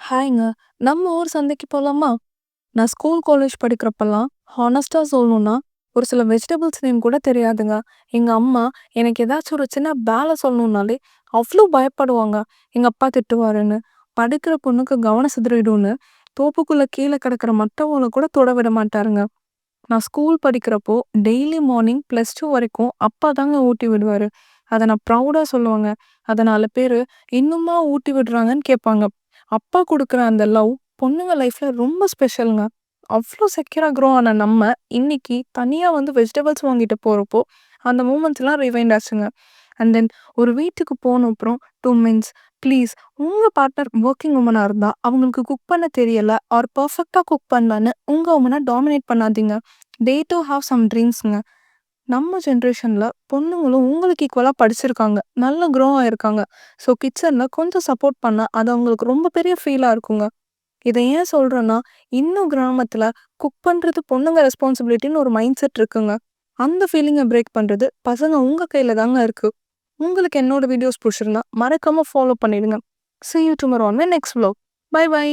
ஹாய்ங்க. நம்ம ஊர் சந்தைக்கு போலாமா? நான் ஸ்கூல், காலேஜ் படிக்கிறப்பலாம் ஹானஸ்ட்டா சொல்லணும்னா, ஒரு சில வெஜிடபிள்ஸ் நேம் கூட தெரியாதுங்க. எங்க அம்மா எனக்கு ஏதாச்சும் ஒரு சின்ன வேல சொல்லணும்னாலே அவ்ளோ பயப்படுவாங்க. எங்க அப்பா திட்டுவாருன்னு. படிக்கிற பொண்ணுக்கு கவனம் சிதறிடும்னு, தோப்புக்குள்ள கீழ கிடக்கிற மத்தவங்கள கூட தொட விட மாட்டாருங்க. நான் ஸ்கூல் படிக்கிறப்போ டெய்லி மார்னிங் +2 வரைக்கும் அப்பா தாங்க ஊட்டி விடுவாரு. அத நான் ப்ரௌடா சொல்லுவேங்க. அத 4 பேரு இன்னுமா ஊட்டி விடுறாங்கன்னு கேட்பாங்க. அப்பா குடுக்குற அந்த லவ் பொண்ணுங்க லைஃப்ல ரொம்ப ஸ்பெஷல்ங்க. அவ்ளோ செக்யூரா க்ரோ ஆன நம்ம இன்னைக்கு தனியா வந்து வெஜிடபிள்ஸ் வாங்கிட்டு போறப்போ, அந்த மூமெண்ட்ஸ்லாம் ரிவைண்ட் ஆச்சுங்க. அண்ட் தென் ஒரு வீட்டுக்கு போன அப்புறம் 2 மினிட்ஸ் ப்ளீஸ் உங்க பார்ட்னர் வொர்க்கிங் வுமனா இருந்தா, அவங்களுக்கு குக் பண்ண தெரியல ஆர் பெர்ஃபெக்ட்டா குக் பண்ணலன்னு உங்க வுமன டாமினேட் பண்ணாதீங்க. தே டூ ஹேவ் சம் ட்ரீம்ஸ்ங்க. நம்ம ஜென்ரேஷன்ல பொண்ணுங்களும் உங்களுக்கு ஈக்குவலா படிச்சிருக்காங்க. நல்லா க்ரோ ஆயிருக்காங்க. ஸோ கிச்சன்ல கொஞ்சம் சப்போர்ட் பண்ணா, அது அவங்களுக்கு ரொம்ப பெரிய ஃபீலா இருக்குங்க. இத ஏன் சொல்றேன்னா, இன்னும் கிராமத்துல குக் பண்றது பொண்ணுங்க ரெஸ்பான்சிபிலிட்டின்னு ஒரு மைண்ட் செட் இருக்குங்க. அந்த ஃபீலிங்க பிரேக் பண்றது பசங்க உங்க கையில தாங்க இருக்கு. உங்களுக்கு என்னோட வீடியோஸ் புடிச்சிருந்தா மறக்காம ஃபாலோ பண்ணிடுங்க. See you tomorrow on my next vlog. Bye bye.